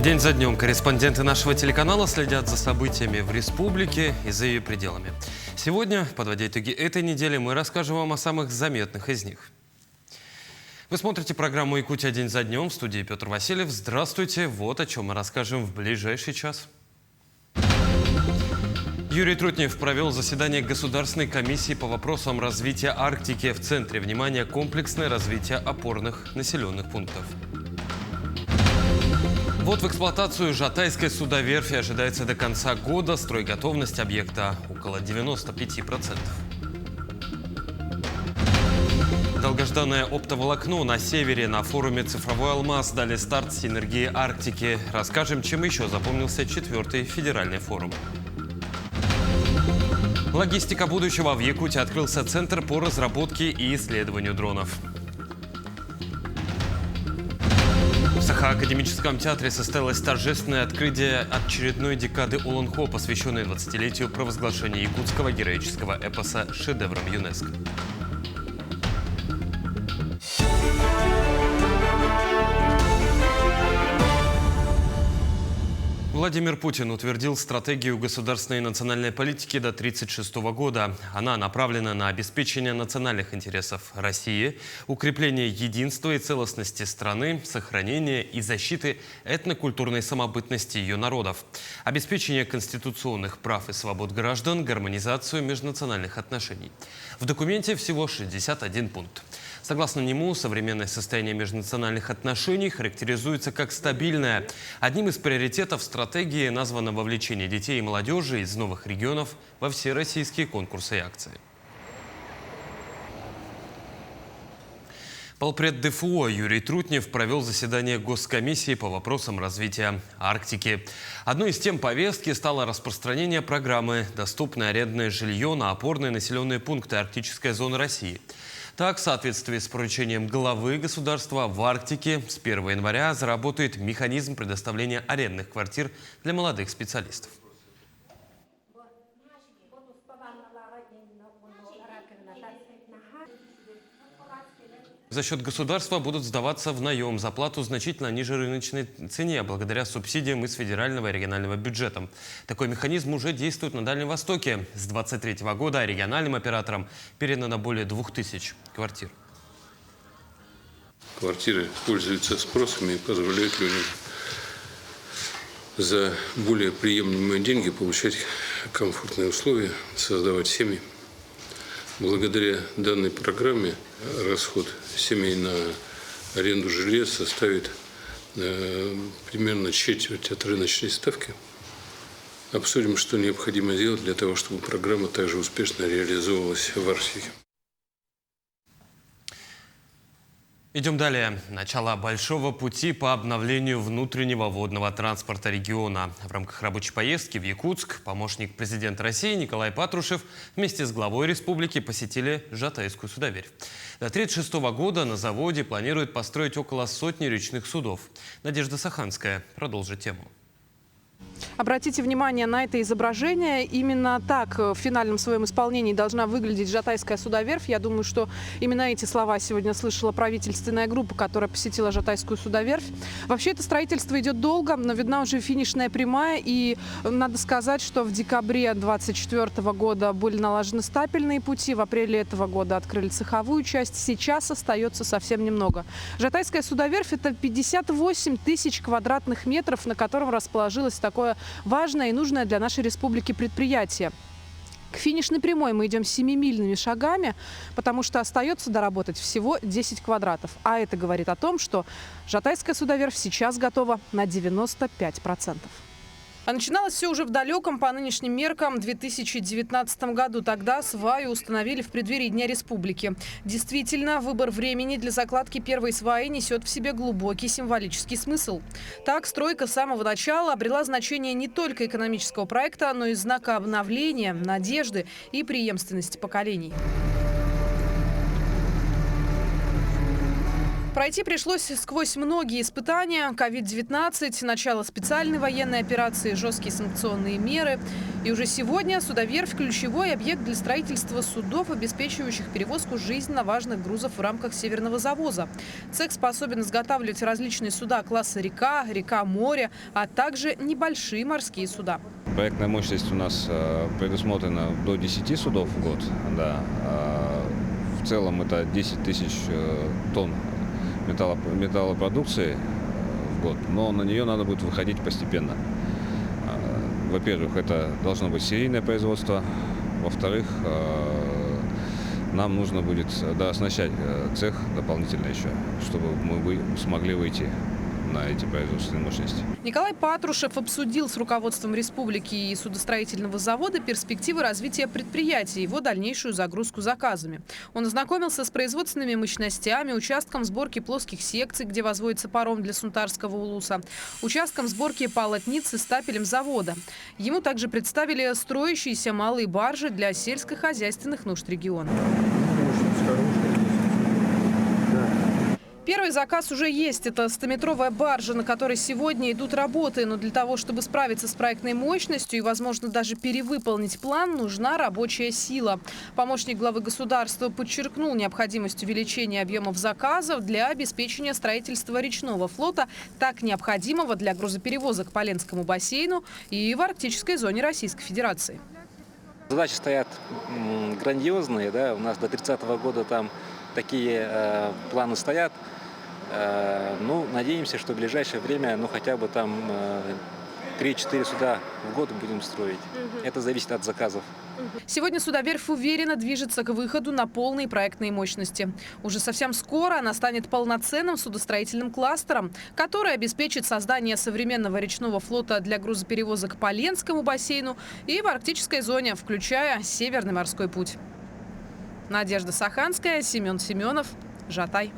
День за днем корреспонденты нашего телеканала следят за событиями в республике и за ее пределами. Сегодня, подводя итоги этой недели, мы расскажем вам о самых заметных из них. Вы смотрите программу «Якутия. День за днем». В студии Петр Васильев. Здравствуйте. Вот о чем мы расскажем в ближайший час. Юрий Трутнев провел заседание Государственной комиссии по вопросам развития Арктики. В центре внимания комплексное развитие опорных населенных пунктов. Вот в эксплуатацию Жатайская судоверфь ожидается до конца года. Стройготовность объекта около 95%. Долгожданное оптоволокно на севере. На форуме «Цифровой алмаз» дали старт синергии Арктики. Расскажем, чем еще запомнился 4-й федеральный форум. Логистика будущего. В Якутии открылся центр по разработке и исследованию дронов. В Саха-академическом театре состоялось торжественное открытие очередной декады Улан-Хо, посвященной 20-летию провозглашения якутского героического эпоса шедевром ЮНЕСКО. Владимир Путин утвердил стратегию государственной и национальной политики до 1936 года. Она направлена на обеспечение национальных интересов России, укрепление единства и целостности страны, сохранение и защиты этнокультурной самобытности ее народов, обеспечение конституционных прав и свобод граждан, гармонизацию межнациональных отношений. В документе всего 61 пункт. Согласно нему, современное состояние межнациональных отношений характеризуется как стабильное. Одним из приоритетов стратегии названо вовлечение детей и молодежи из новых регионов во все российские конкурсы и акции. Полпред ДФО Юрий Трутнев провел заседание Госкомиссии по вопросам развития Арктики. Одной из тем повестки стало распространение программы «Доступное арендное жилье на опорные населенные пункты Арктической зоны России». Так, в соответствии с поручением главы государства, в Арктике с 1 января заработает механизм предоставления арендных квартир для молодых специалистов. За счет государства будут сдаваться в наем за плату значительно ниже рыночной цене, благодаря субсидиям из федерального и регионального бюджета. Такой механизм уже действует на Дальнем Востоке. С 2023 года региональным операторам передано более 2000 квартир. Квартиры пользуются спросом и позволяют людям за более приемлемые деньги получать комфортные условия, создавать семьи. Благодаря данной программе расход семей на аренду жилья составит примерно четверть от рыночной ставки. Обсудим, что необходимо сделать для того, чтобы программа также успешно реализовывалась в Арктике. Идем далее. Начало большого пути по обновлению внутреннего водного транспорта региона. В рамках рабочей поездки в Якутск помощник президента России Николай Патрушев вместе с главой республики посетили Жатайскую судоверфь. До 1936 года на заводе планируют построить около 100 речных судов. Надежда Саханская продолжит тему. Обратите внимание на это изображение. Именно так в финальном своем исполнении должна выглядеть Жатайская судоверфь. Я думаю, что именно эти слова сегодня слышала правительственная группа, которая посетила Жатайскую судоверфь. Вообще это строительство идет долго, но видна уже финишная прямая. И надо сказать, что в декабре 2024 года были налажены стапельные пути. В апреле этого года открыли цеховую часть. Сейчас остается совсем немного. Жатайская судоверфь – это 58 тысяч квадратных метров, на котором расположилось такое важное и нужное для нашей республики предприятие. К финишной прямой мы идем 7-мильными шагами, потому что остается доработать всего 10 квадратов. А это говорит о том, что Жатайская судоверфь сейчас готова на 95%. А начиналось все уже в далеком, по нынешним меркам, 2019 году. Тогда сваи установили в преддверии Дня Республики. Действительно, выбор времени для закладки первой сваи несет в себе глубокий символический смысл. Так, стройка с самого начала обрела значение не только экономического проекта, но и знака обновления, надежды и преемственности поколений. Пройти пришлось сквозь многие испытания. COVID-19, начало специальной военной операции, жесткие санкционные меры. И уже сегодня судоверфь – ключевой объект для строительства судов, обеспечивающих перевозку жизненно важных грузов в рамках северного завоза. Цех способен изготавливать различные суда класса река, река-море, а также небольшие морские суда. Проектная мощность у нас предусмотрена до 10 судов в год. Да. В целом это 10 тысяч тонн металлопродукции в год, но на нее надо будет выходить постепенно. Во-первых, это должно быть серийное производство. Во-вторых, нам нужно будет дооснащать цех дополнительно еще, чтобы мы смогли выйти на эти производственные мощности. Николай Патрушев обсудил с руководством республики и судостроительного завода перспективы развития предприятия и его дальнейшую загрузку заказами. Он ознакомился с производственными мощностями, участком сборки плоских секций, где возводится паром для Сунтарского улуса, участком сборки полотниц и стапелем завода. Ему также представили строящиеся малые баржи для сельскохозяйственных нужд региона. Первый заказ уже есть. Это 100-метровая баржа, на которой сегодня идут работы. Но для того, чтобы справиться с проектной мощностью и, возможно, даже перевыполнить план, нужна рабочая сила. Помощник главы государства подчеркнул необходимость увеличения объемов заказов для обеспечения строительства речного флота, так необходимого для грузоперевозок по Ленскому бассейну и в арктической зоне Российской Федерации. Задачи стоят грандиозные. Да? У нас до 30-го года там такие планы стоят. Ну, надеемся, что в ближайшее время, хотя бы там 3-4 суда в год будем строить. Это зависит от заказов. Сегодня судоверфь уверенно движется к выходу на полные проектные мощности. Уже совсем скоро она станет полноценным судостроительным кластером, который обеспечит создание современного речного флота для грузоперевозок по Ленскому бассейну и в арктической зоне, включая Северный морской путь. Надежда Саханская, Семен Семенов, Жатай.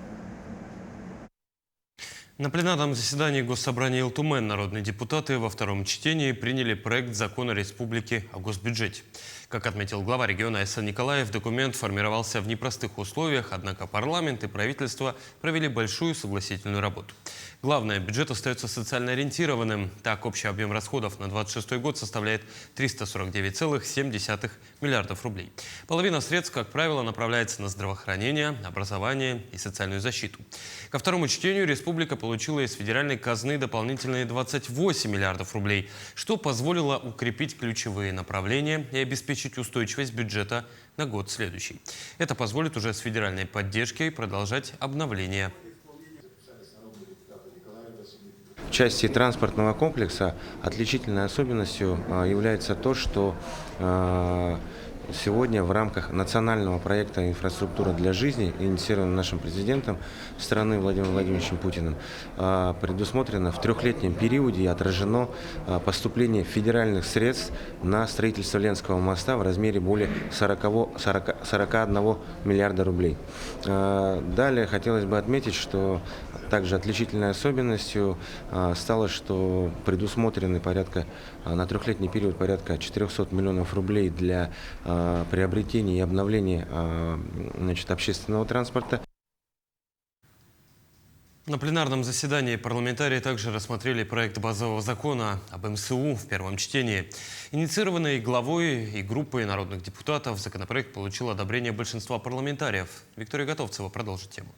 На пленарном заседании Госсобрания Илтумен народные депутаты во втором чтении приняли проект закона республики о госбюджете. Как отметил глава региона Айсан Николаев, документ формировался в непростых условиях, однако парламент и правительство провели большую согласительную работу. Главное, бюджет остается социально ориентированным. Так, общий объем расходов на 2026 год составляет 349,7 миллиардов рублей. Половина средств, как правило, направляется на здравоохранение, образование и социальную защиту. Ко второму чтению республика получила из федеральной казны дополнительные 28 миллиардов рублей, что позволило укрепить ключевые направления и обеспечить устойчивость бюджета на год следующий. Это позволит уже с федеральной поддержкой продолжать обновление. В части транспортного комплекса отличительной особенностью является то, что сегодня в рамках национального проекта «Инфраструктура для жизни», инициированного нашим президентом страны Владимиром Владимировичем Путиным, предусмотрено в трехлетнем периоде и отражено поступление федеральных средств на строительство Ленского моста в размере более 41 миллиарда рублей. Далее хотелось бы отметить, что также отличительной особенностью стало, что предусмотрены на трехлетний период порядка 400 миллионов рублей для приобретения и обновления общественного транспорта. На пленарном заседании парламентарии также рассмотрели проект базового закона об МСУ в первом чтении. Инициированный главой и группой народных депутатов, законопроект получил одобрение большинства парламентариев. Виктория Готовцева продолжит тему.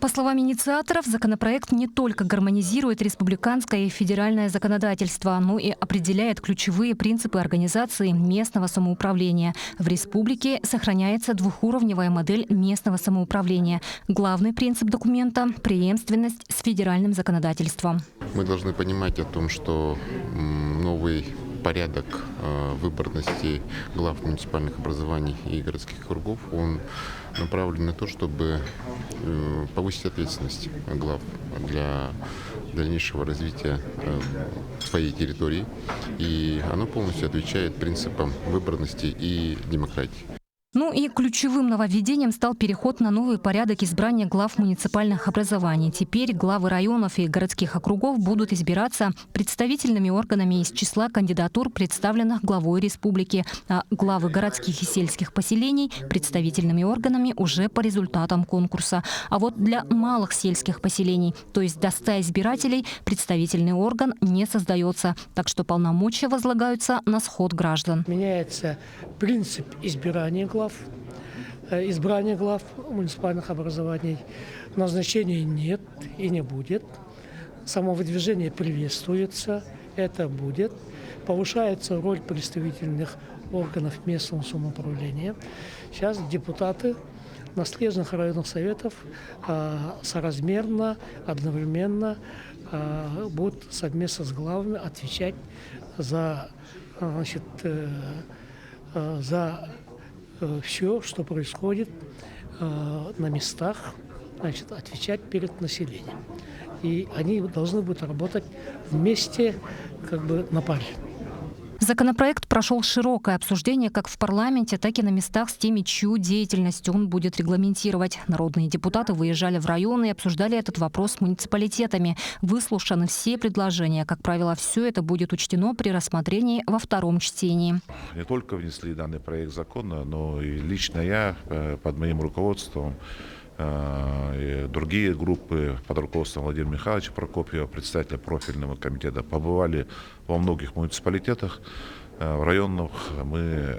По словам инициаторов, законопроект не только гармонизирует республиканское и федеральное законодательство, но и определяет ключевые принципы организации местного самоуправления. В республике сохраняется двухуровневая модель местного самоуправления. Главный принцип документа – преемственность с федеральным законодательством. Мы должны понимать о том, что новый порядок выборности глав муниципальных образований и городских округов, он направлен на то, чтобы повысить ответственность глав для дальнейшего развития своей территории. И оно полностью отвечает принципам выборности и демократии. Ну и ключевым нововведением стал переход на новый порядок избрания глав муниципальных образований. Теперь главы районов и городских округов будут избираться представительными органами из числа кандидатур, представленных главой республики, а главы городских и сельских поселений – представительными органами уже по результатам конкурса. А вот для малых сельских поселений, то есть до 100 избирателей, представительный орган не создается, так что полномочия возлагаются на сход граждан. Меняется принцип избрания глав муниципальных образований. Назначения нет и не будет. Самовыдвижение приветствуется, это будет. Повышается роль представительных органов местного самоуправления. Сейчас депутаты наследных районных советов соразмерно, одновременно будут совместно с главами отвечать за все, что происходит на местах, отвечать перед населением. И они должны будут работать вместе, на паре. Законопроект прошел широкое обсуждение как в парламенте, так и на местах с теми, чью деятельность он будет регламентировать. Народные депутаты выезжали в районы и обсуждали этот вопрос с муниципалитетами. Выслушаны все предложения. Как правило, все это будет учтено при рассмотрении во втором чтении. Не только внесли данный проект закона, но и лично я под моим руководством, и другие группы под руководством Владимира Михайловича Прокопьева, председателя профильного комитета, побывали во многих муниципалитетах. В районах мы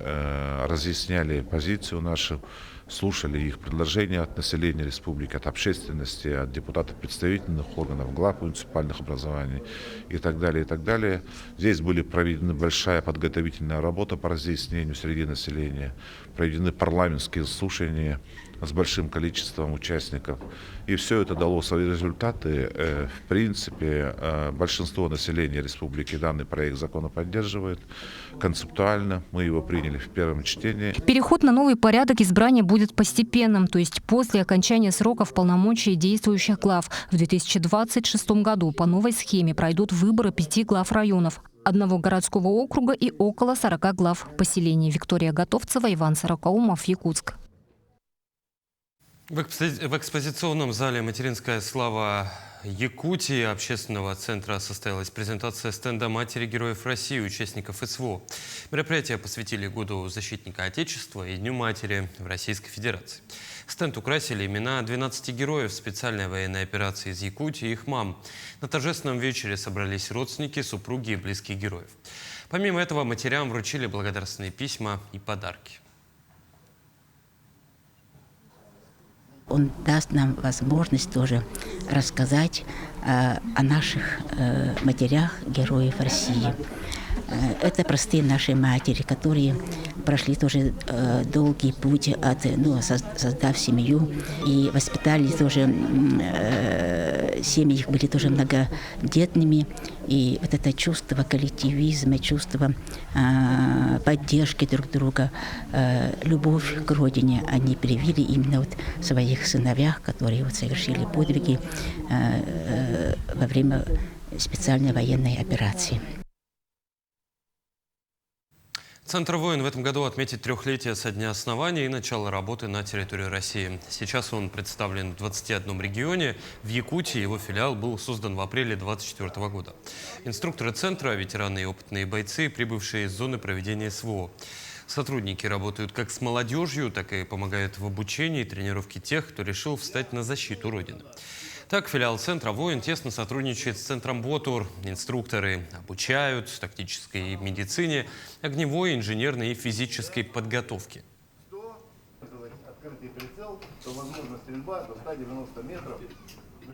разъясняли позицию нашу, слушали их предложения от населения республики, от общественности, от депутатов представительных органов, глав муниципальных образований и так далее, и так далее. Здесь были проведены большая подготовительная работа по разъяснению среди населения, проведены парламентские слушания с большим количеством участников. И все это дало свои результаты. В принципе, большинство населения республики данный проект закона поддерживает. Концептуально мы его приняли в первом чтении. Переход на новый порядок избрания будет постепенным, то есть после окончания сроков полномочий действующих глав. В 2026 году по новой схеме пройдут выборы 5 глав районов, 1 городского округа и около 40 глав поселений. Виктория Готовцева, Иван Сорокаумов, Якутск. В экспозиционном зале «Материнская слава Якутии» общественного центра состоялась презентация стенда «Матери героев России», участников СВО. Мероприятие посвятили Году защитника Отечества и Дню матери в Российской Федерации. Стенд украсили имена 12 героев специальной военной операции из Якутии и их мам. На торжественном вечере собрались родственники, супруги и близкие героев. Помимо этого, матерям вручили благодарственные письма и подарки. Он даст нам возможность тоже рассказать о наших матерях, героев России. Это простые наши матери, которые прошли тоже долгий путь, создав семью и воспитали тоже, семьи их были тоже многодетными. И вот это чувство коллективизма, чувство поддержки друг друга, любовь к родине они привили именно вот в своих сыновьях, которые вот совершили подвиги во время специальной военной операции. Центр «Воин» в этом году отметит 3-летие со дня основания и начала работы на территории России. Сейчас он представлен в 21 регионе. В Якутии его филиал был создан в апреле 2024 года. Инструкторы центра – ветераны и опытные бойцы, прибывшие из зоны проведения СВО. Сотрудники работают как с молодежью, так и помогают в обучении и тренировке тех, кто решил встать на защиту Родины. Так, филиал центра «Воин» тесно сотрудничает с центром «Ботур». Инструкторы обучают тактической медицине, огневой, инженерной и физической подготовке.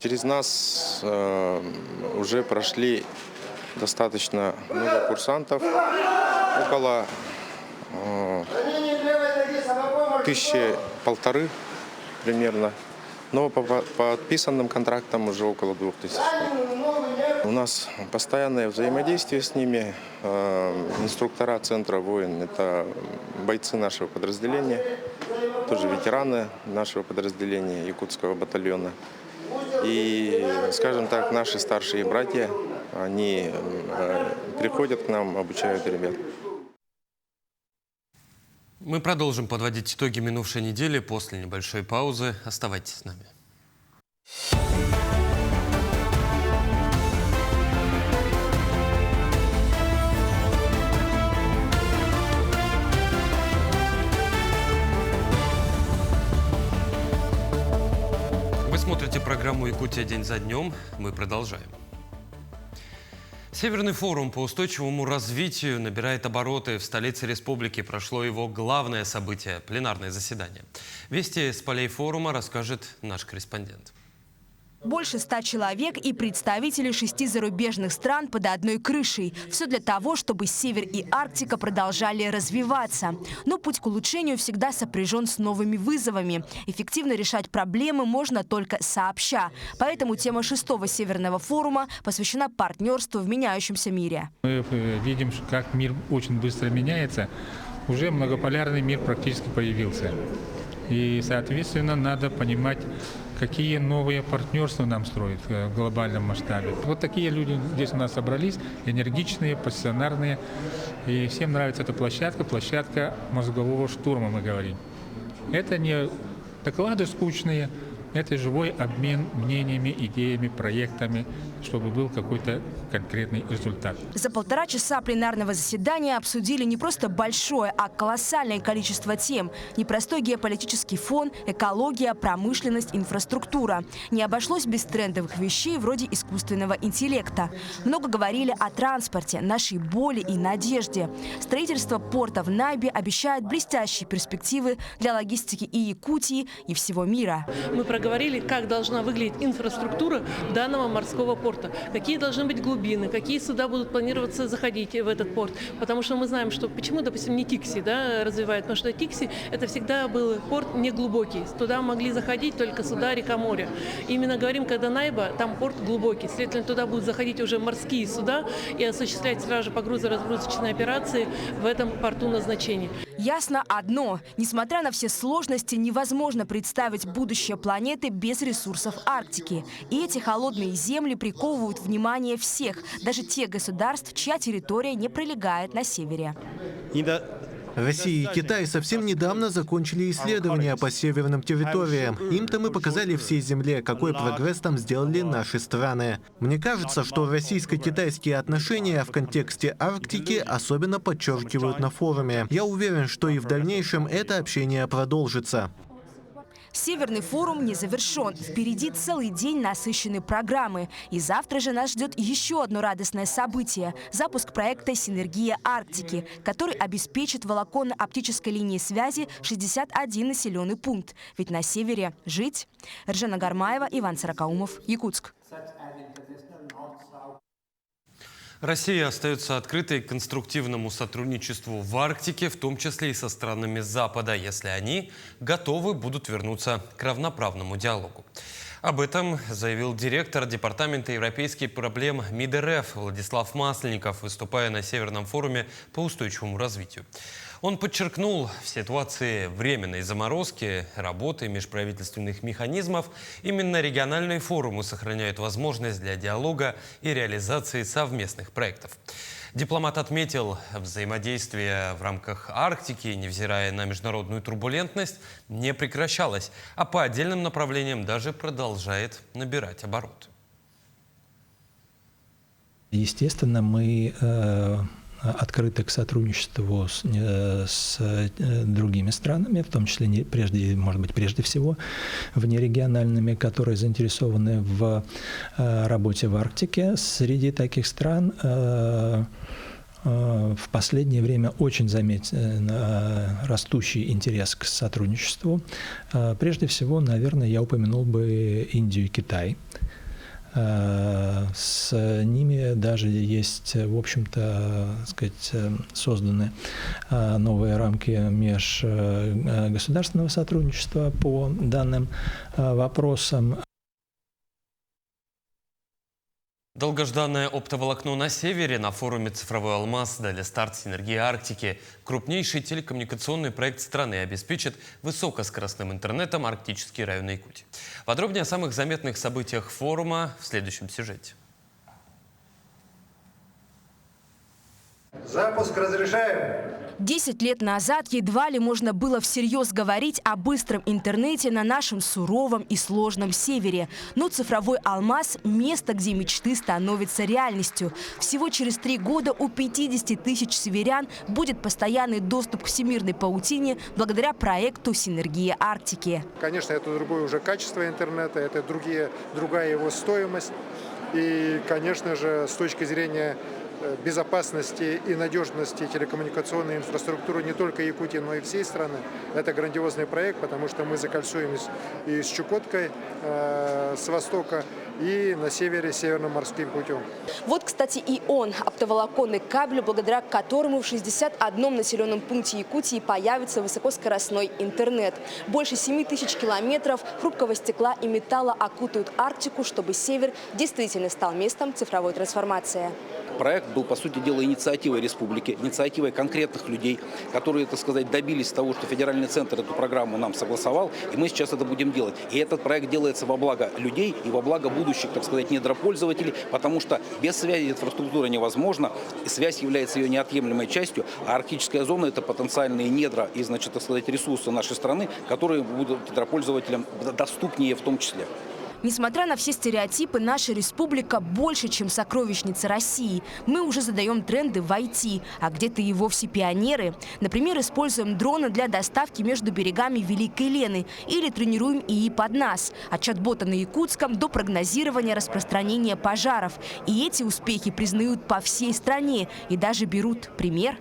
Через нас уже прошли достаточно много курсантов, около 1500 примерно. Но по подписанным контрактам уже около 2000. У нас постоянное взаимодействие с ними. Инструктора центра «Воин» – это бойцы нашего подразделения, тоже ветераны нашего подразделения якутского батальона. И, скажем так, наши старшие братья, они приходят к нам, обучают ребят. Мы продолжим подводить итоги минувшей недели после небольшой паузы. Оставайтесь с нами. Вы смотрите программу «Якутия. День за днем». Мы продолжаем. Северный форум по устойчивому развитию набирает обороты. В столице республики прошло его главное событие – пленарное заседание. Вести с полей форума расскажет наш корреспондент. Больше 100 человек и представители 6 зарубежных стран под одной крышей. Все для того, чтобы Север и Арктика продолжали развиваться. Но путь к улучшению всегда сопряжен с новыми вызовами. Эффективно решать проблемы можно только сообща. Поэтому тема 6-го Северного форума посвящена партнерству в меняющемся мире. Мы видим, как мир очень быстро меняется. Уже многополярный мир практически появился. И, соответственно, надо понимать, какие новые партнерства нам строят в глобальном масштабе. Вот такие люди здесь у нас собрались, энергичные, пассионарные. И всем нравится эта площадка мозгового штурма, мы говорим. Это не доклады скучные, это живой обмен мнениями, идеями, проектами, чтобы был какой-то конкретный результат. За 1,5 часа пленарного заседания обсудили не просто большое, а колоссальное количество тем. Непростой геополитический фон, экология, промышленность, инфраструктура. Не обошлось без трендовых вещей вроде искусственного интеллекта. Много говорили о транспорте, нашей боли и надежде. Строительство порта в Найбе обещает блестящие перспективы для логистики и Якутии, и всего мира. Мы проговорили, как должна выглядеть инфраструктура данного морского порта, какие должны быть глубины, какие суда будут планироваться заходить в этот порт. Потому что мы знаем, что почему, допустим, не Тикси развивают, потому что Тикси это всегда был порт неглубокий. Туда могли заходить только суда река-море. Именно говорим, когда Найба, там порт глубокий. Следовательно, туда будут заходить уже морские суда и осуществлять сразу же погрузо-разгрузочные операции в этом порту назначения. Ясно одно. Несмотря на все сложности, невозможно представить будущее планеты без ресурсов Арктики. И эти холодные земли приковывают внимание всех, даже тех государств, чья территория не пролегает на севере. Россия и Китай совсем недавно закончили исследования по северным территориям. Им-то мы показали всей Земле, какой прогресс там сделали наши страны. Мне кажется, что российско-китайские отношения в контексте Арктики особенно подчеркивают на форуме. Я уверен, что и в дальнейшем это общение продолжится. Северный форум не завершен. Впереди целый день насыщенной программы. И завтра же нас ждет еще одно радостное событие – запуск проекта «Синергия Арктики», который обеспечит волоконно-оптической линией связи 61 населенный пункт. Ведь на севере жить. Ржана Гармаева, Иван Сорокаумов, Якутск. Россия остается открытой к конструктивному сотрудничеству в Арктике, в том числе и со странами Запада, если они готовы будут вернуться к равноправному диалогу. Об этом заявил директор Департамента европейских проблем МИД РФ Владислав Масленников, выступая на Северном форуме по устойчивому развитию. Он подчеркнул, в ситуации временной заморозки работы межправительственных механизмов именно региональные форумы сохраняют возможность для диалога и реализации совместных проектов. Дипломат отметил, взаимодействие в рамках Арктики, невзирая на международную турбулентность, не прекращалось, а по отдельным направлениям даже продолжает набирать обороты. Естественно, мы открыты к сотрудничеству с другими странами, в том числе прежде всего внерегиональными, которые заинтересованы в работе в Арктике. Среди таких стран в последнее время очень заметен растущий интерес к сотрудничеству. Прежде всего, наверное, я упомянул бы Индию и Китай. С ними даже есть, в общем-то, созданы новые рамки межгосударственного сотрудничества по данным вопросам. Долгожданное оптоволокно на севере на форуме «Цифровой алмаз» дали старт «Синергии Арктики». Крупнейший телекоммуникационный проект страны обеспечит высокоскоростным интернетом арктические районы Якутии. Подробнее о самых заметных событиях форума в следующем сюжете. Запуск разрешаем. 10 лет назад едва ли можно было всерьез говорить о быстром интернете на нашем суровом и сложном севере. Но цифровой алмаз – место, где мечты становятся реальностью. Всего через 3 года у 50 тысяч северян будет постоянный доступ к всемирной паутине благодаря проекту «Синергия Арктики». Конечно, это другое уже качество интернета, это другая его стоимость. И, конечно же, с точки зрения безопасности и надежности телекоммуникационной инфраструктуры не только Якутии, но и всей страны. Это грандиозный проект, потому что мы закольцуем и с Чукоткой с востока, и на севере Северным морским путем. Вот, кстати, и он, оптоволоконный кабель, благодаря которому в 61 населенном пункте Якутии появится высокоскоростной интернет. Больше 7 тысяч километров хрупкого стекла и металла окутают Арктику, чтобы север действительно стал местом цифровой трансформации. Проект был, по сути дела, инициативой республики, инициативой конкретных людей, которые, так сказать, добились того, что федеральный центр эту программу нам согласовал, и мы сейчас это будем делать. И этот проект делается во благо людей и во благо будущих, так сказать, недропользователей, потому что без связи инфраструктура невозможна, и связь является ее неотъемлемой частью, а арктическая зона – это потенциальные недра и, значит, так сказать, ресурсы нашей страны, которые будут недропользователям доступнее в том числе. Несмотря на все стереотипы, наша республика больше, чем сокровищница России. Мы уже задаем тренды в IT, а где-то и вовсе пионеры. Например, используем дроны для доставки между берегами Великой Лены или тренируем ИИ под нас. От чат-бота на якутском до прогнозирования распространения пожаров. И эти успехи признают по всей стране и даже берут пример.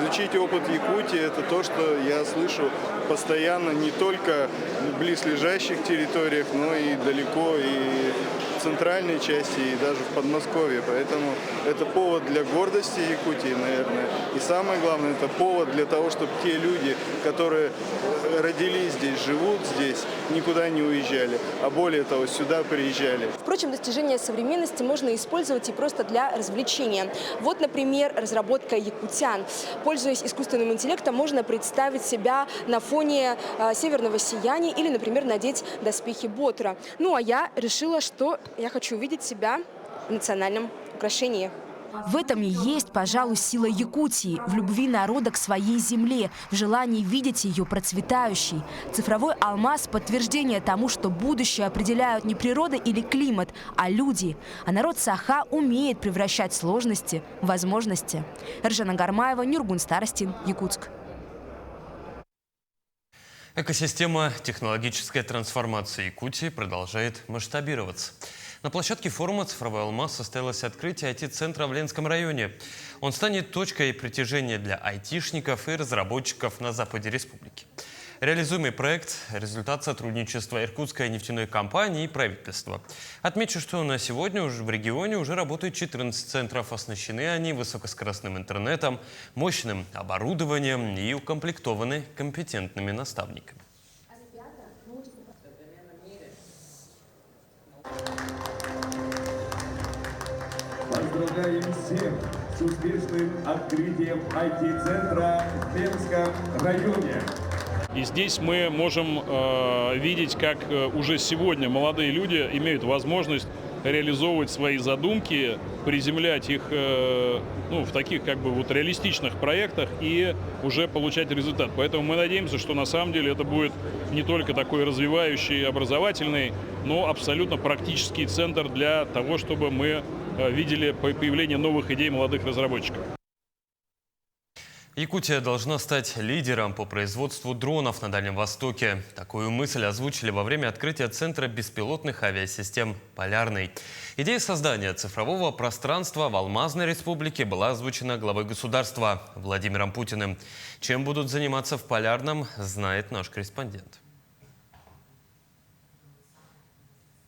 Изучить опыт Якутии – это то, что я слышу постоянно не только в близлежащих территориях, но и далеко, и в центральной части, и даже в Подмосковье. Поэтому это повод для гордости Якутии, наверное. И самое главное, это повод для того, чтобы те люди, которые родились здесь, живут здесь, никуда не уезжали, а более того, сюда приезжали. Впрочем, достижения современности можно использовать и просто для развлечения. Вот, например, разработка якутян. Пользуясь искусственным интеллектом, можно представить себя на фоне северного сияния или, например, надеть доспехи Ботра. Ну, а я решила, что я хочу увидеть себя в национальном украшении. В этом и есть, пожалуй, сила Якутии, в любви народа к своей земле, в желании видеть ее процветающей. Цифровой алмаз – подтверждение тому, что будущее определяют не природа или климат, а люди. А народ Саха умеет превращать сложности в возможности. Ржана Гармаева, Нюргун Старостин, Якутск. Экосистема технологической трансформации Якутии продолжает масштабироваться. На площадке форума «Цифровой алмаз» состоялось открытие IT-центра в Ленском районе. Он станет точкой притяжения для айтишников и разработчиков на западе республики. Реализуемый проект – результат сотрудничества Иркутской нефтяной компании и правительства. Отмечу, что на сегодня в регионе уже работают 14 центров. Оснащены они высокоскоростным интернетом, мощным оборудованием и укомплектованы компетентными наставниками. Поздравляем всех с успешным открытием IT-центра в Ленском районе. И здесь мы можем видеть, как уже сегодня молодые люди имеют возможность реализовывать свои задумки, приземлять их в таких реалистичных проектах и уже получать результат. Поэтому мы надеемся, что на самом деле это будет не только такой развивающий, образовательный, но абсолютно практический центр для того, чтобы мы видели появление новых идей молодых разработчиков. Якутия должна стать лидером по производству дронов на Дальнем Востоке. Такую мысль озвучили во время открытия Центра беспилотных авиасистем «Полярный». Идея создания цифрового пространства в Алмазной республике была озвучена главой государства Владимиром Путиным. Чем будут заниматься в Полярном, знает наш корреспондент.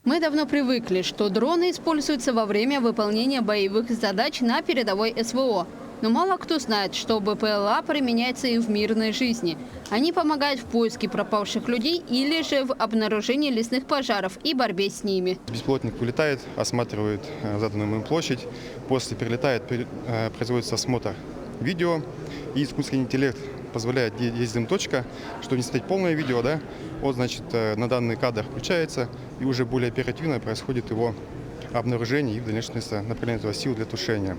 Мы давно привыкли, что дроны используются во время выполнения боевых задач на передовой СВО. Но мало кто знает, что БПЛА применяется и в мирной жизни. Они помогают в поиске пропавших людей или же в обнаружении лесных пожаров и борьбе с ними. Беспилотник вылетает, осматривает заданную им площадь. После перелетает, производится осмотр видео. И искусственный интеллект позволяет, есть дым-точка, чтобы не смотреть полное видео, на данный кадр включается, и уже более оперативно происходит его обнаружение и в дальнейшем направление этого сил для тушения.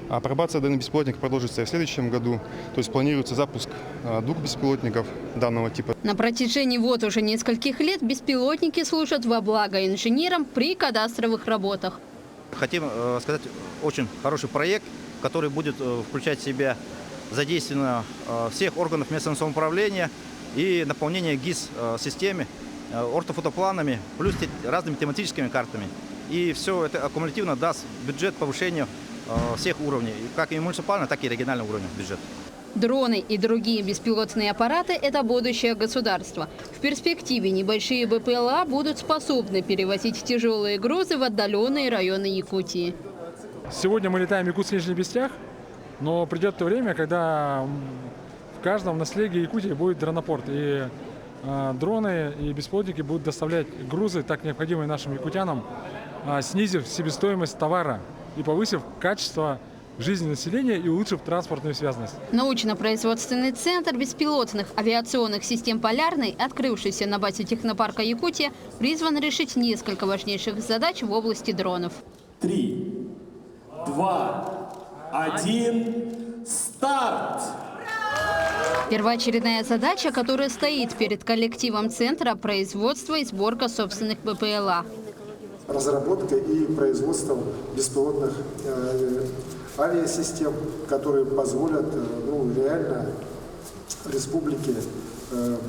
Апробация данных беспилотников продолжится и в следующем году. То есть планируется запуск 2 беспилотников данного типа. На протяжении вот уже нескольких лет беспилотники служат во благо инженерам при кадастровых работах. Хотим сказать, очень хороший проект, который будет включать в себя задействование всех органов местного самоуправления и наполнение ГИС-системы ортофотопланами, плюс разными тематическими картами. И все это аккумулятивно даст бюджет повышению всех уровней, как и муниципального, так и регионального уровня бюджета. Дроны и другие беспилотные аппараты – это будущее государства. В перспективе небольшие БПЛА будут способны перевозить тяжелые грузы в отдаленные районы Якутии. Сегодня мы летаем в Якутске Нижний Бестях, но придет то время, когда в каждом наследии Якутии будет дронопорт. И дроны и беспилотники будут доставлять грузы, так необходимые нашим якутянам, снизив себестоимость товара и повысив качество жизни населения и улучшив транспортную связность. Научно-производственный центр беспилотных авиационных систем «Полярный», открывшийся на базе технопарка Якутия, призван решить несколько важнейших задач в области дронов. 3, 2, 1, старт! Первоочередная задача, которая стоит перед коллективом центра – производство и сборка собственных БПЛА. Разработка и производство беспилотных авиасистем, которые позволят реально республике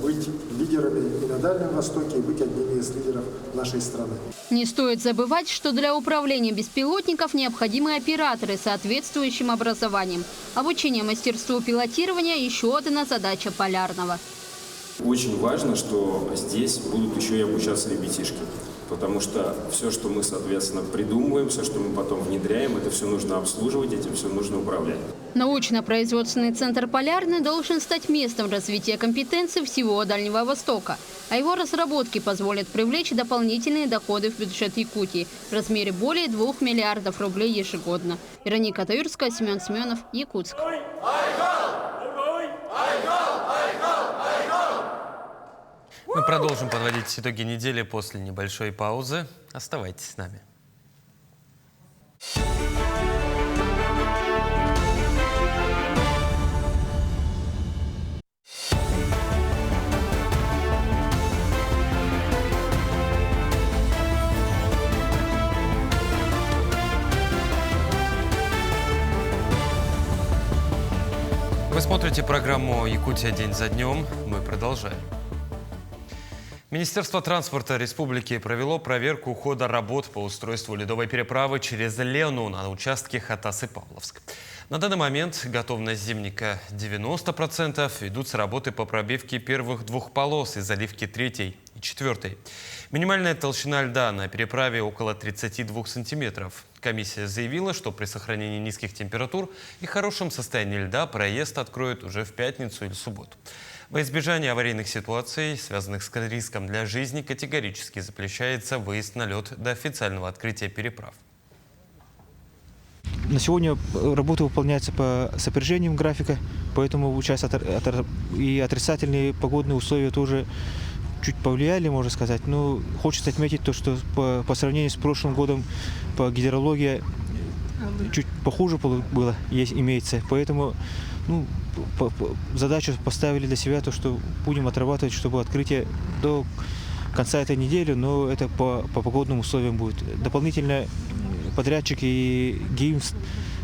быть лидерами и на Дальнем Востоке, и быть одними из лидеров нашей страны. Не стоит забывать, что для управления беспилотников необходимы операторы с соответствующим образованием. Обучение мастерству пилотирования – еще одна задача «Полярного». Очень важно, что здесь будут еще и обучаться ребятишки. Потому что все, что мы, соответственно, придумываем, все, что мы потом внедряем, это все нужно обслуживать, этим все нужно управлять. Научно-производственный центр «Полярный» должен стать местом развития компетенций всего Дальнего Востока. А его разработки позволят привлечь дополнительные доходы в бюджет Якутии в размере более 2 миллиардов рублей ежегодно. Вероника Таюрская, Семен Семенов, Якутск. Мы продолжим подводить итоги недели после небольшой паузы. Оставайтесь с нами. Вы смотрите программу «Якутия. День за днем». Мы продолжаем. Министерство транспорта республики провело проверку хода работ по устройству ледовой переправы через Лену на участке Хатас-Павловск. На данный момент готовность зимника 90%. Ведутся работы по пробивке первых 2 полос и заливке 3 и 4. Минимальная толщина льда на переправе около 32 сантиметров. Комиссия заявила, что при сохранении низких температур и хорошем состоянии льда проезд откроют уже в пятницу или субботу. Во избежание аварийных ситуаций, связанных с риском для жизни, категорически запрещается выезд на лед до официального открытия переправ. На сегодня работа выполняется по сопережениям графика, поэтому сейчас и отрицательные погодные условия тоже чуть повлияли, можно сказать. Но хочется отметить то, что по сравнению с прошлым годом по гидрологии чуть похуже было, имеется. Поэтому задачу поставили для себя, то, что будем отрабатывать, чтобы открытие до конца этой недели, но это по погодным условиям будет. Дополнительно подрядчики и ГИМС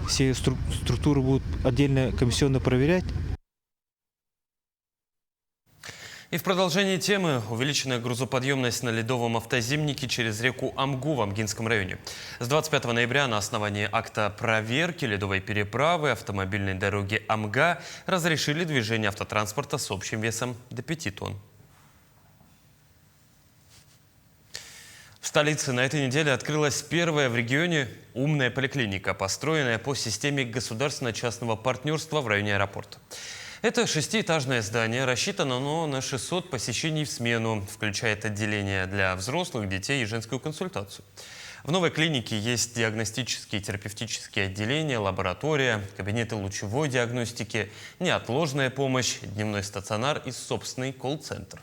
все структуры будут отдельно комиссионно проверять. И в продолжении темы увеличенная грузоподъемность на ледовом автозимнике через реку Амгу в Амгинском районе. С 25 ноября на основании акта проверки ледовой переправы автомобильной дороги Амга разрешили движение автотранспорта с общим весом до 5 тонн. В столице на этой неделе открылась первая в регионе умная поликлиника, построенная по системе государственно-частного партнерства в районе аэропорта. Это 6-этажное здание, рассчитано оно на 600 посещений в смену, включает отделение для взрослых, детей и женскую консультацию. В новой клинике есть диагностические и терапевтические отделения, лаборатория, кабинеты лучевой диагностики, неотложная помощь, дневной стационар и собственный колл-центр.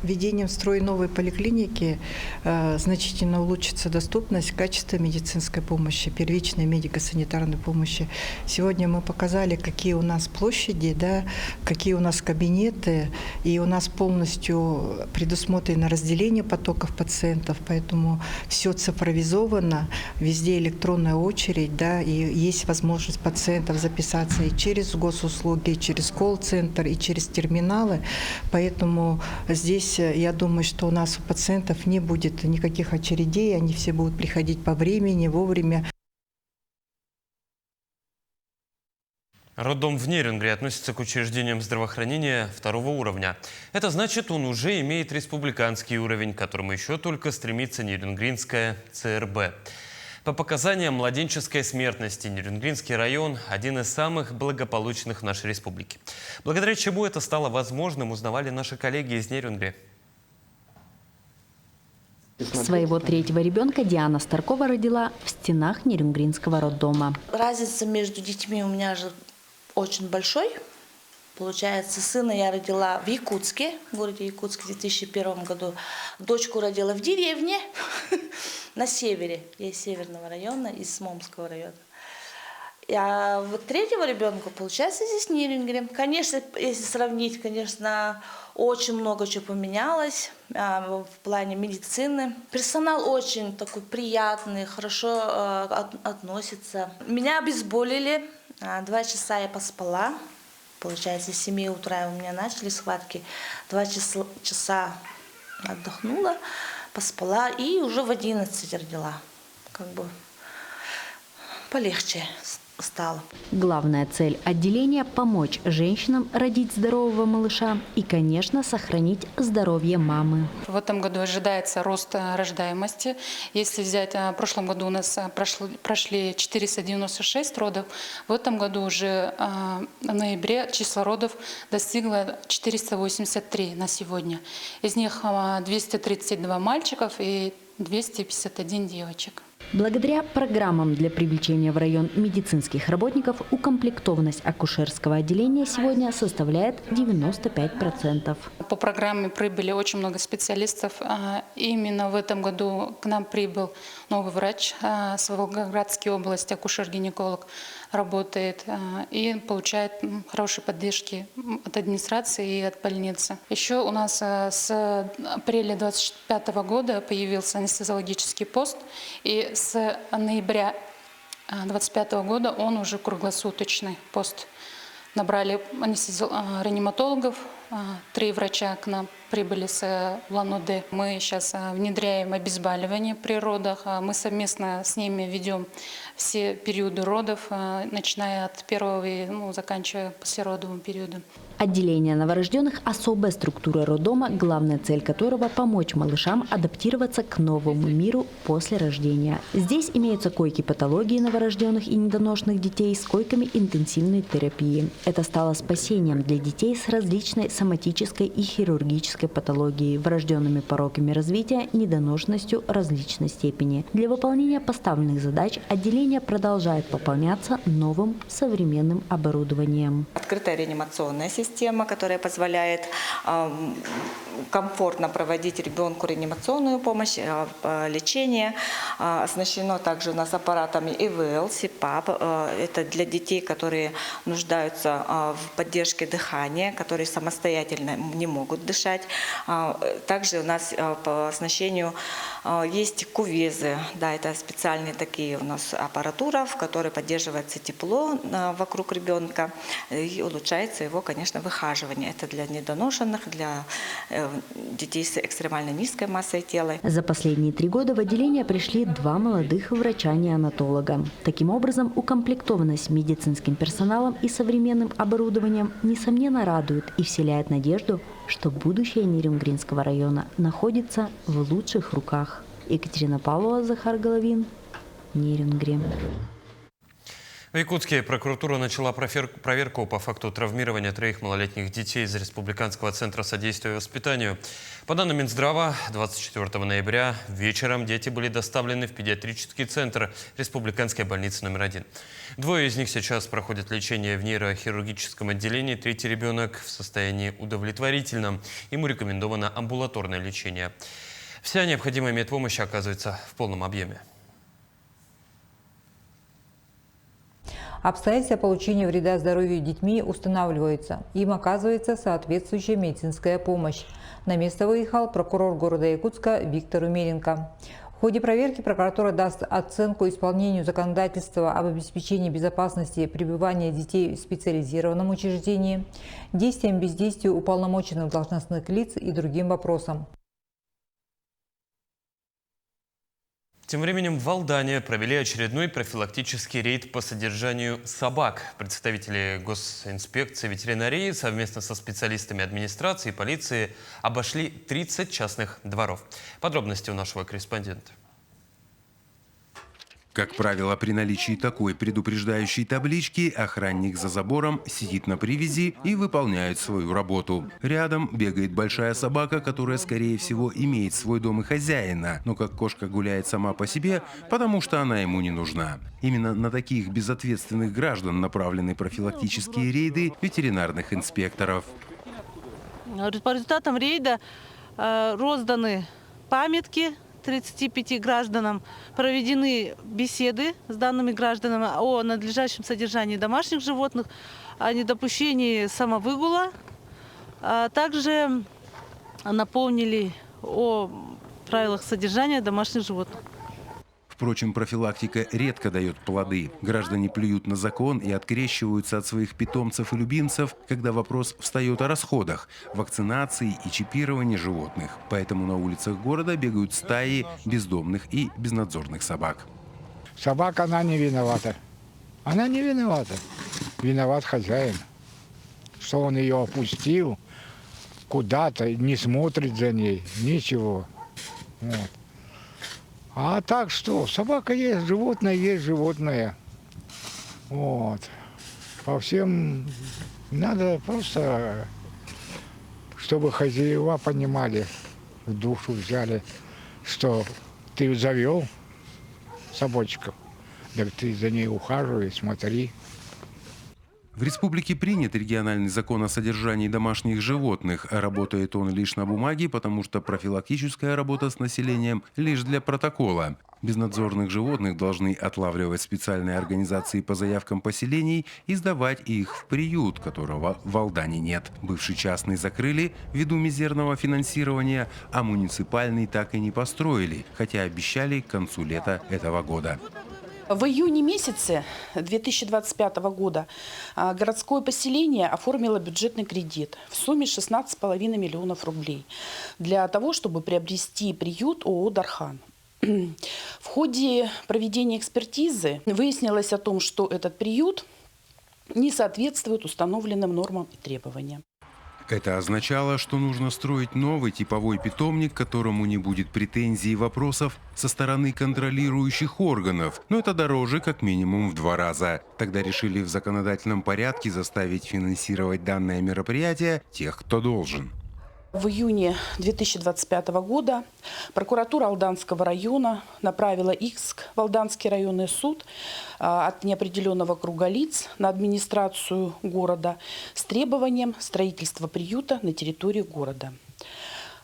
Введением в строй новой поликлиники значительно улучшится доступность, качество медицинской помощи, первичной медико-санитарной помощи. Сегодня мы показали, какие у нас площади, да, какие у нас кабинеты, и у нас полностью предусмотрено разделение потоков пациентов, поэтому все цифровизовано, везде электронная очередь, да, и есть возможность пациентов записаться и через госуслуги, и через колл-центр, и через терминалы. Поэтому здесь, я думаю, что у нас у пациентов не будет никаких очередей, они все будут приходить по времени, вовремя. Роддом в Нерюнгри относится к учреждениям здравоохранения второго уровня. Это значит, он уже имеет республиканский уровень, к которому еще только стремится Нерюнгринская ЦРБ. По показаниям младенческой смертности Нерюнгринский район – один из самых благополучных в нашей республике. Благодаря чему это стало возможным, узнавали наши коллеги из Нерюнгри. Своего третьего ребенка Диана Старкова родила в стенах Нерюнгринского роддома. Разница между детьми у меня же очень большой. Получается, сына я родила в Якутске, в городе Якутске в 2001 году. Дочку родила в деревне на севере. Я из северного района, из Момского района. А вот третьего ребенка, получается, здесь в Нерюнгри. Конечно, если сравнить, конечно, очень много чего поменялось в плане медицины. Персонал очень такой приятный, хорошо относится. Меня обезболили, 2 часа я поспала. Получается, с 7 утра у меня начали схватки. 2 часа отдохнула, поспала и уже в 11 родила. Как бы полегче стало. Главная цель отделения – помочь женщинам родить здорового малыша и, конечно, сохранить здоровье мамы. В этом году ожидается рост рождаемости. Если взять, в прошлом году у нас прошли 496 родов, в этом году уже в ноябре число родов достигло 483 на сегодня. Из них 232 мальчиков и 251 девочек. Благодаря программам для привлечения в район медицинских работников укомплектованность акушерского отделения сегодня составляет 95%. По программе прибыли очень много специалистов. Именно в этом году к нам прибыл новый врач с Волгоградской области, акушер-гинеколог, работает и получает хорошие поддержки от администрации и от больницы. Еще у нас с апреля 2025 года появился анестезиологический пост, и с ноября 2025 года он уже круглосуточный пост. Набрали реаниматологов, 3 врача к нам прибыли с Улан-Удэ. Мы сейчас внедряем обезболивание при родах. Мы совместно с ними ведем все периоды родов, начиная от первого и заканчивая послеродовым периодом. Отделение новорожденных – особая структура роддома, главная цель которого – помочь малышам адаптироваться к новому миру после рождения. Здесь имеются койки патологии новорожденных и недоношенных детей с койками интенсивной терапии. Это стало спасением для детей с различной соматической и хирургической патологией, врожденными пороками развития, недоношенностью различной степени. Для выполнения поставленных задач отделение продолжает пополняться новым современным оборудованием. Открытая реанимационная система, которая позволяет комфортно проводить ребенку реанимационную помощь, лечение. Оснащено также у нас аппаратами ИВЛ, СИПАП. Это для детей, которые нуждаются в поддержке дыхания, которые самостоятельно не могут дышать. Также у нас по оснащению есть кувезы. Да, это специальные такие у нас аппаратура, в которой поддерживается тепло вокруг ребенка и улучшается его, конечно, выхаживание. Это для недоношенных, для детей с экстремально низкой массой тела. За последние 3 года в отделение пришли 2 молодых врача-неонатолога. Таким образом, укомплектованность медицинским персоналом и современным оборудованием несомненно радует и вселяет надежду, что будущее Нерюнгринского района находится в лучших руках. Екатерина Павлова, Захар Головин, Нерюнгри. В Якутске прокуратура начала проверку по факту травмирования 3 малолетних детей из Республиканского центра содействия воспитанию. По данным Минздрава, 24 ноября вечером дети были доставлены в педиатрический центр Республиканской больницы номер 1. 2 из них сейчас проходят лечение в нейрохирургическом отделении. 3-й ребенок в состоянии удовлетворительном. Ему рекомендовано амбулаторное лечение. Вся необходимая медпомощь оказывается в полном объеме. Обстоятельства получения вреда здоровью детьми устанавливаются. Им оказывается соответствующая медицинская помощь. На место выехал прокурор города Якутска Виктор Умеренко. В ходе проверки прокуратура даст оценку исполнению законодательства об обеспечении безопасности пребывания детей в специализированном учреждении, действиям и бездействию уполномоченных должностных лиц и другим вопросам. Тем временем в Алдане провели очередной профилактический рейд по содержанию собак. Представители госинспекции ветеринарии совместно со специалистами администрации и полиции обошли 30 частных дворов. Подробности у нашего корреспондента. Как правило, при наличии такой предупреждающей таблички охранник за забором сидит на привязи и выполняет свою работу. Рядом бегает большая собака, которая, скорее всего, имеет свой дом и хозяина, но как кошка гуляет сама по себе, потому что она ему не нужна. Именно на таких безответственных граждан направлены профилактические рейды ветеринарных инспекторов. По результатам рейда розданы памятки 35 гражданам, проведены беседы с данными гражданами о надлежащем содержании домашних животных, о недопущении самовыгула, а также напомнили о правилах содержания домашних животных. Впрочем, профилактика редко дает плоды. Граждане плюют на закон и открещиваются от своих питомцев и любимцев, когда вопрос встает о расходах, вакцинации и чипировании животных. Поэтому на улицах города бегают стаи бездомных и безнадзорных собак. Собака, она не виновата. Она не виновата. Виноват хозяин. Что он ее опустил куда-то, не смотрит за ней, ничего. Вот. А так что, собака есть животное. Вот. По всем надо просто, чтобы хозяева понимали, в душу взяли, что ты завел собачку, так ты за ней ухаживай, смотри. В республике принят региональный закон о содержании домашних животных. Работает он лишь на бумаге, потому что профилактическая работа с населением лишь для протокола. Безнадзорных животных должны отлавливать специальные организации по заявкам поселений и сдавать их в приют, которого в Алдане нет. Бывший частный закрыли ввиду мизерного финансирования, а муниципальный так и не построили, хотя обещали к концу лета этого года. В июне месяце 2025 года городское поселение оформило бюджетный кредит в сумме 16,5 миллионов рублей для того, чтобы приобрести приют ООО «Дархан». В ходе проведения экспертизы выяснилось о том, что этот приют не соответствует установленным нормам и требованиям. Это означало, что нужно строить новый типовой питомник, к которому не будет претензий и вопросов со стороны контролирующих органов. Но это дороже как минимум в 2 раза. Тогда решили в законодательном порядке заставить финансировать данное мероприятие тех, кто должен. В июне 2025 года прокуратура Алданского района направила иск в Алданский районный суд от неопределенного круга лиц на администрацию города с требованием строительства приюта на территории города.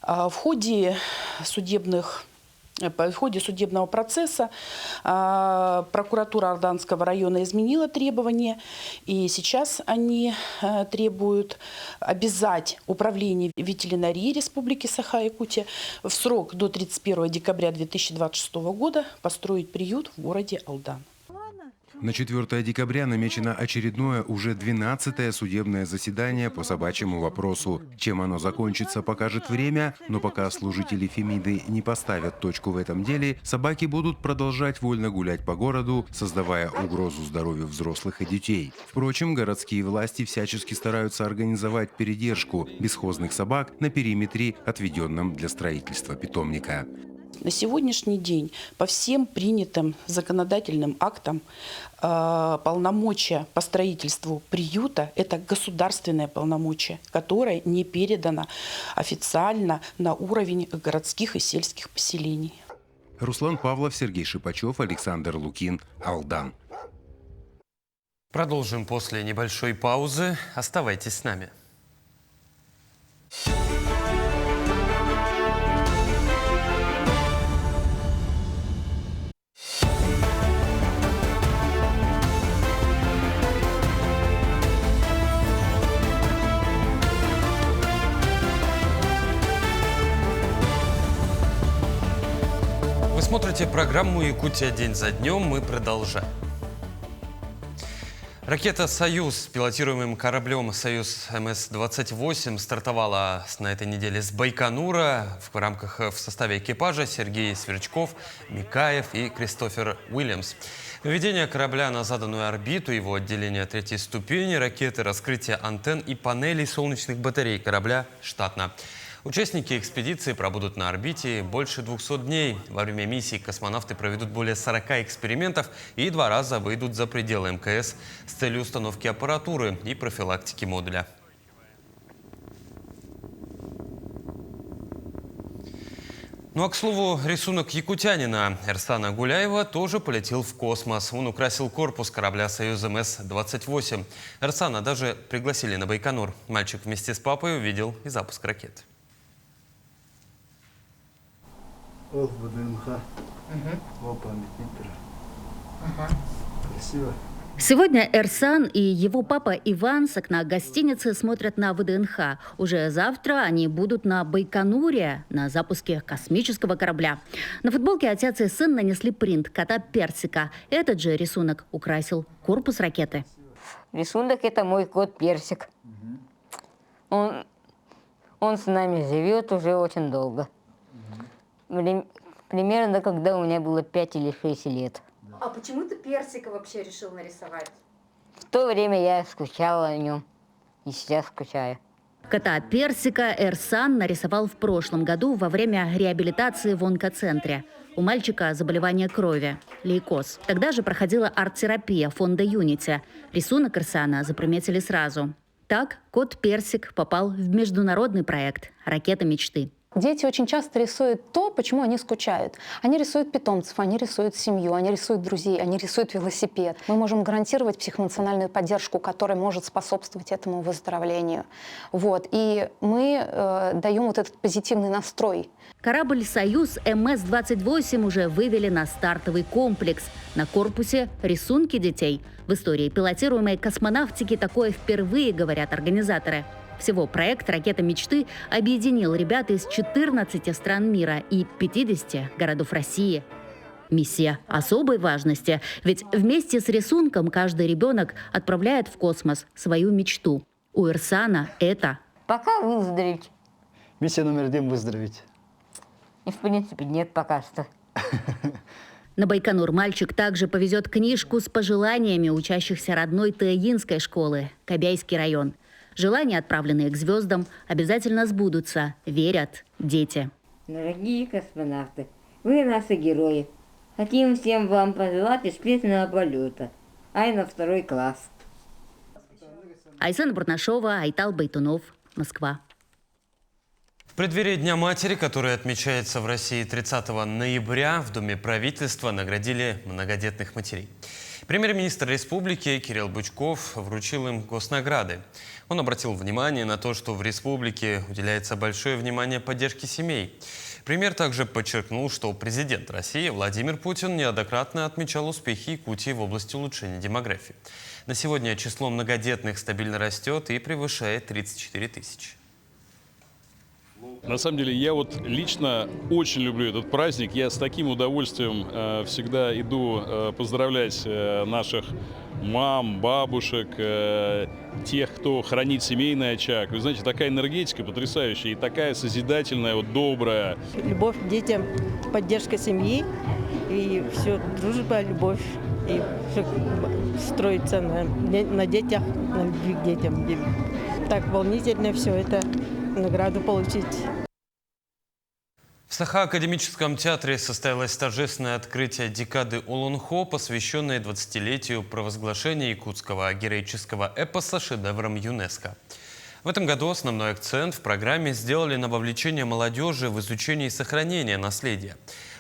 В ходе судебного процесса прокуратура Алданского района изменила требования, и сейчас они требуют обязать Управление ветеринарии Республики Саха-Якутия в срок до 31 декабря 2026 года построить приют в городе Алдан. На 4 декабря намечено очередное, уже 12-е судебное заседание по собачьему вопросу. Чем оно закончится, покажет время, но пока служители Фемиды не поставят точку в этом деле, собаки будут продолжать вольно гулять по городу, создавая угрозу здоровью взрослых и детей. Впрочем, городские власти всячески стараются организовать передержку бесхозных собак на периметре, отведенном для строительства питомника. На сегодняшний день по всем принятым законодательным актам полномочия по строительству приюта – это государственное полномочие, которое не передано официально на уровень городских и сельских поселений. Руслан Павлов, Сергей Шипачев, Александр Лукин, Алдан. Продолжим после небольшой паузы. Оставайтесь с нами. Вы смотрите программу «Якутия. День за днем». Мы продолжаем. Ракета «Союз» с пилотируемым кораблем «Союз МС-28» стартовала на этой неделе с Байконура. В составе экипажа Сергей Сверчков, Микаев и Кристофер Уильямс. Выведение корабля на заданную орбиту, его отделение третьей ступени ракеты, раскрытие антенн и панелей солнечных батарей корабля штатно. Участники экспедиции пробудут на орбите больше 200 дней. Во время миссии космонавты проведут более 40 экспериментов и 2 раза выйдут за пределы МКС с целью установки аппаратуры и профилактики модуля. Ну а к слову, рисунок якутянина Эрсана Гуляева тоже полетел в космос. Он украсил корпус корабля «Союз МС-28». Эрсана даже пригласили на Байконур. Мальчик вместе с папой увидел и запуск ракет. Красиво. Сегодня Эрсан и его папа Иван с окна гостиницы смотрят на ВДНХ. Уже завтра они будут на Байконуре на запуске космического корабля. На футболке отец и сын нанесли принт кота Персика. Этот же рисунок украсил корпус ракеты. Рисунок – это мой кот Персик. Он с нами живет уже очень долго. Примерно, когда у меня было 5 или 6 лет. А почему ты Персика вообще решил нарисовать? В то время я скучала о нем. И сейчас скучаю. Кота Персика Эрсан нарисовал в прошлом году во время реабилитации в онкоцентре. У мальчика заболевание крови – лейкоз. Тогда же проходила арт-терапия фонда «Юнити». Рисунок Эрсана заприметили сразу. Так кот Персик попал в международный проект «Ракета мечты». Дети очень часто рисуют то, почему они скучают. Они рисуют питомцев, они рисуют семью, они рисуют друзей, они рисуют велосипед. Мы можем гарантировать психоэмоциональную поддержку, которая может способствовать этому выздоровлению. И мы даем вот этот позитивный настрой. Корабль «Союз МС-28» уже вывели на стартовый комплекс. На корпусе рисунки детей. В истории пилотируемой космонавтики такое впервые, говорят организаторы. Всего проект «Ракета мечты» объединил ребят из 14 стран мира и 50 городов России. Миссия особой важности, ведь вместе с рисунком каждый ребенок отправляет в космос свою мечту. У Эрсана это... Пока выздороветь. Миссия номер 1 – выздороветь. И в принципе нет пока что. На Байконур мальчик также повезет книжку с пожеланиями учащихся родной Таегинской школы, Кобяйский район. Желания, отправленные к звездам, обязательно сбудутся, верят дети. Дорогие космонавты, вы наши герои. Хотим всем вам пожелать успешного полета. Ай на 2 класс. Айсена Бурнашова, Айтал Байтунов, Москва. В преддверии Дня матери, который отмечается в России 30 ноября, в Доме правительства наградили многодетных матерей. Премьер-министр республики Кирилл Бычков вручил им госнаграды. Он обратил внимание на то, что в республике уделяется большое внимание поддержке семей. Премьер также подчеркнул, что президент России Владимир Путин неоднократно отмечал успехи Якутии в области улучшения демографии. На сегодня число многодетных стабильно растет и превышает 34 тысячи. На самом деле, я лично очень люблю этот праздник. Я с таким удовольствием всегда иду поздравлять наших мам, бабушек, тех, кто хранит семейный очаг. Вы знаете, такая энергетика потрясающая и такая созидательная, добрая. Любовь к детям, поддержка семьи и все, дружба, любовь. И все строится на детях, на любви к детям. Так волнительно все это. Награду получить. В Саха-академическом театре состоялось торжественное открытие декады Олонхо, посвященной 20-летию провозглашения якутского героического эпоса шедевром ЮНЕСКО. В этом году основной акцент в программе сделали на вовлечение молодежи в изучение и сохранение наследия.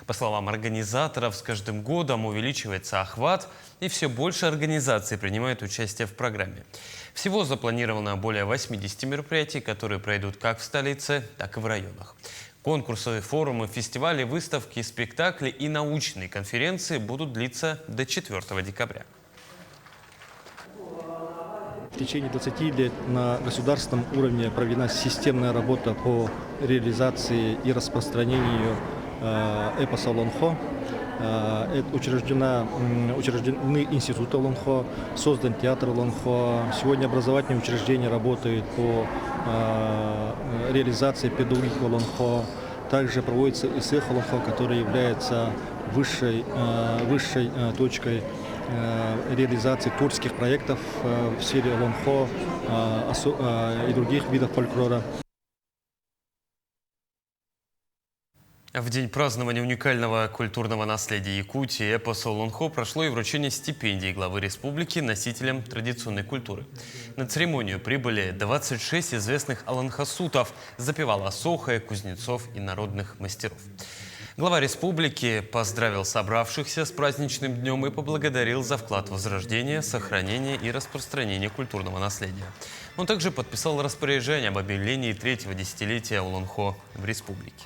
По словам организаторов, с каждым годом увеличивается охват, и все больше организаций принимают участие в программе. Всего запланировано более 80 мероприятий, которые пройдут как в столице, так и в районах. Конкурсы, форумы, фестивали, выставки, спектакли и научные конференции будут длиться до 4 декабря. В течение 20 лет на государственном уровне проведена системная работа по реализации и распространению эпоса Олонхо. Учреждены институты Олонхо, создан театр Олонхо. Сегодня образовательные учреждения работают по реализации педагогики Олонхо. Также проводится ИСЭХ Олонхо, который является высшей точкой реализации творческих проектов в сфере Олонхо и других видов фольклора. В день празднования уникального культурного наследия Якутии эпоса Олонхо прошло и вручение стипендий главы республики носителям традиционной культуры. На церемонию прибыли 26 известных аланхасутов, запевала Сохая, кузнецов и народных мастеров. Глава республики поздравил собравшихся с праздничным днем и поблагодарил за вклад в возрождение, сохранение и распространение культурного наследия. Он также подписал распоряжение об объявлении 3-го десятилетия Олонхо в республике.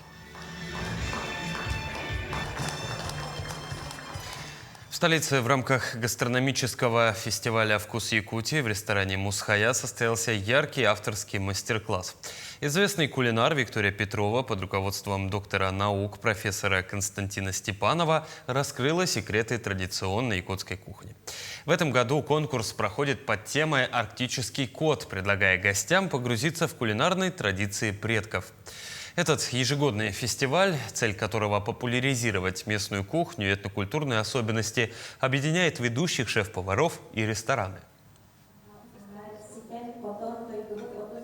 В столице в рамках гастрономического фестиваля «Вкус Якутии» в ресторане «Мусхая» состоялся яркий авторский мастер-класс. Известный кулинар Виктория Петрова под руководством доктора наук профессора Константина Степанова раскрыла секреты традиционной якутской кухни. В этом году конкурс проходит под темой «Арктический кот», предлагая гостям погрузиться в кулинарные традиции предков. Этот ежегодный фестиваль, цель которого популяризировать местную кухню и этнокультурные особенности, объединяет ведущих шеф-поваров и рестораны.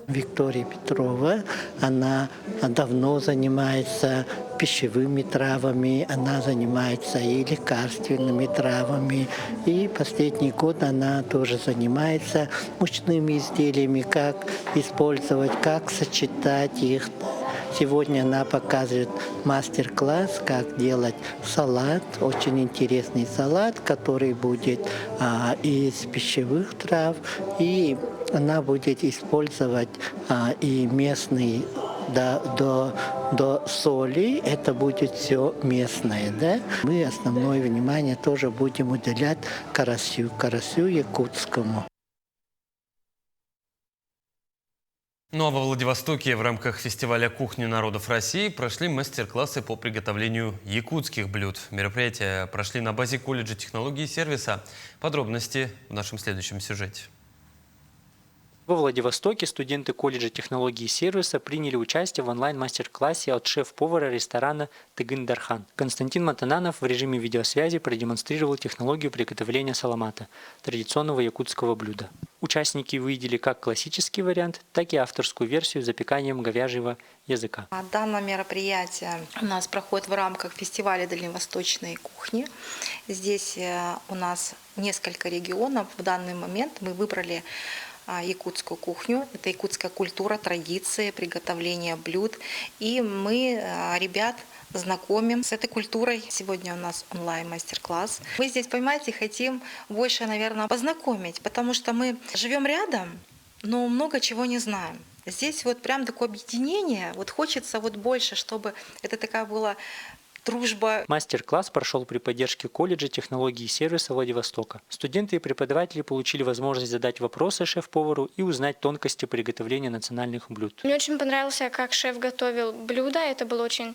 Виктория Петрова, она давно занимается пищевыми травами, она занимается и лекарственными травами. И последний год она тоже занимается мучными изделиями, как использовать, как сочетать их. Сегодня она показывает мастер-класс, как делать салат, очень интересный салат, который будет из пищевых трав, и она будет использовать и местный до соли, это будет все местное, да? Мы основное внимание тоже будем уделять карасю якутскому. Ну а во Владивостоке в рамках фестиваля «Кухни народов России» прошли мастер-классы по приготовлению якутских блюд. Мероприятия прошли на базе колледжа технологии и сервиса. Подробности в нашем следующем сюжете. Во Владивостоке студенты колледжа технологии и сервиса приняли участие в онлайн-мастер-классе от шеф-повара ресторана «Тыгын-Дархан». Константин Матананов в режиме видеосвязи продемонстрировал технологию приготовления саламата, традиционного якутского блюда. Участники увидели как классический вариант, так и авторскую версию с запеканием говяжьего языка. Данное мероприятие у нас проходит в рамках фестиваля дальневосточной кухни. Здесь у нас несколько регионов. В данный момент мы выбрали якутскую кухню. Это якутская культура, традиции, приготовления блюд. И мы ребят знакомим с этой культурой. Сегодня у нас онлайн-мастер-класс. Мы здесь, понимаете, хотим больше, наверное, познакомить, потому что мы живем рядом, но много чего не знаем. Здесь вот прям такое объединение. Вот хочется вот больше, чтобы это такая была дружба. Мастер-класс прошел при поддержке колледжа технологии и сервиса Владивостока. Студенты и преподаватели получили возможность задать вопросы шеф-повару и узнать тонкости приготовления национальных блюд. Мне очень понравилось, как шеф готовил блюда. Это было очень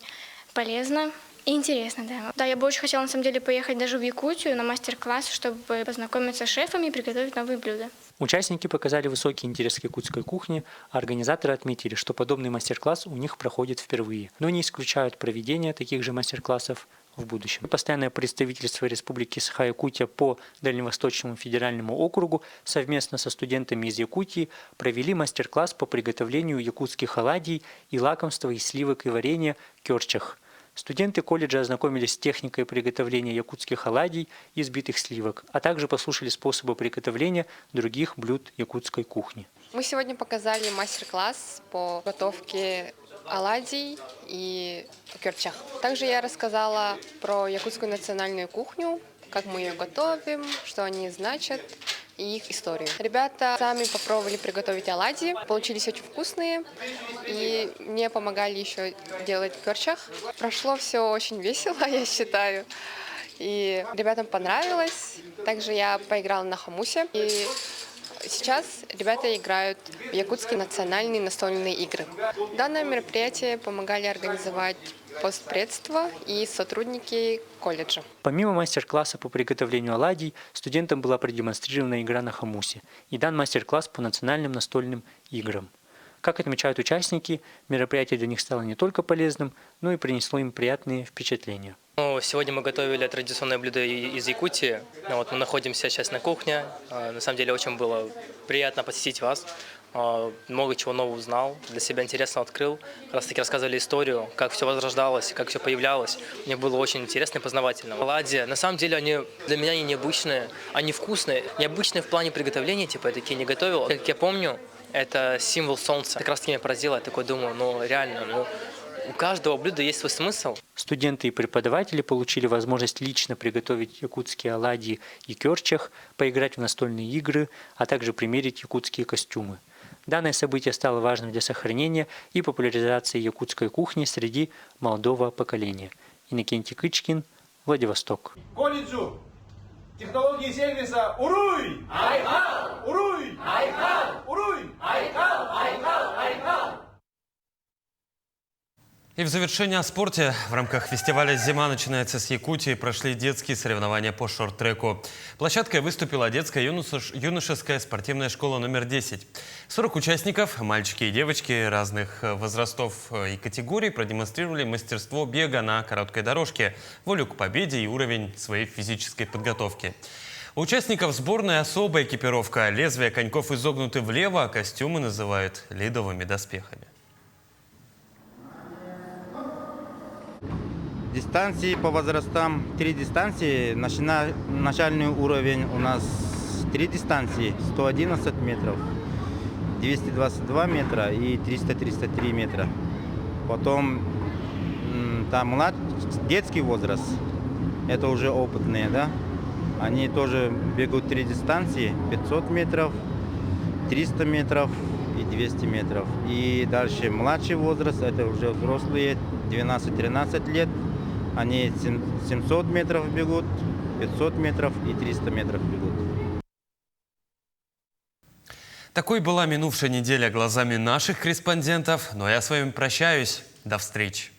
полезно и интересно, да. Да, я бы очень хотела, на самом деле, поехать даже в Якутию на мастер-класс, чтобы познакомиться с шефами и приготовить новые блюда. Участники показали высокий интерес к якутской кухне, а организаторы отметили, что подобный мастер-класс у них проходит впервые, но не исключают проведения таких же мастер-классов в будущем. Постоянное представительство Республики Саха-Якутия по Дальневосточному федеральному округу совместно со студентами из Якутии провели мастер-класс по приготовлению якутских оладий и лакомства из сливок и варенья кёрчах. Студенты колледжа ознакомились с техникой приготовления якутских оладий и взбитых сливок, а также послушали способы приготовления других блюд якутской кухни. Мы сегодня показали мастер-класс по готовке оладий и кёрчах. Также я рассказала про якутскую национальную кухню, как мы ее готовим, что они значат и их историю. Ребята сами попробовали приготовить оладьи, получились очень вкусные, и мне помогали еще делать кёрчах. Прошло все очень весело, я считаю, и ребятам понравилось. Также я поиграла на хомусе, и сейчас ребята играют в якутские национальные настольные игры. Данное мероприятие помогали организовать постпредство и сотрудники колледжа. Помимо мастер-класса по приготовлению оладий, студентам была продемонстрирована игра на хомусе и дан мастер-класс по национальным настольным играм. Как отмечают участники, мероприятие для них стало не только полезным, но и принесло им приятные впечатления. Сегодня мы готовили традиционное блюдо из Якутии. Мы находимся сейчас на кухне. На самом деле очень было приятно посетить вас. Много чего нового узнал, для себя интересно открыл. Как раз таки рассказывали историю, как все возрождалось, как все появлялось. Мне было очень интересно и познавательно. Оладьи, на самом деле, они для меня необычные, они вкусные. Необычные в плане приготовления, я такие не готовил. Как я помню, это символ солнца. Как раз таки меня поразило, я такой думаю, реально, у каждого блюда есть свой смысл. Студенты и преподаватели получили возможность лично приготовить якутские оладьи и кёрчах, поиграть в настольные игры, а также примерить якутские костюмы. Данное событие стало важным для сохранения и популяризации якутской кухни среди молодого поколения. Иннокентий Кычкин, Владивосток. Колледжу технологии сервиса Уруй! Айхал! Уруй! Айхал! Уруй! Айхал! Айхал! Айхал! И в завершение о спорте. В рамках фестиваля «Зима начинается с Якутии» прошли детские соревнования по шорт-треку. Площадкой выступила детская юношеская спортивная школа номер 10. 40 участников, мальчики и девочки разных возрастов и категорий, продемонстрировали мастерство бега на короткой дорожке, волю к победе и уровень своей физической подготовки. У участников сборной особая экипировка. Лезвия коньков изогнуты влево, а костюмы называют ледовыми доспехами. Дистанции по возрастам 3 дистанции. Начальный уровень у нас 3 дистанции. 111 метров, 222 метра и 333 метра. Потом там детский возраст. Это уже опытные, да? Они тоже бегут 3 дистанции. 500 метров, 300 метров и 200 метров. И дальше младший возраст. Это уже взрослые, 12-13 лет. Они 700 метров бегут, 500 метров и 300 метров бегут. Такой была минувшая неделя глазами наших корреспондентов. Но я с вами прощаюсь. До встречи.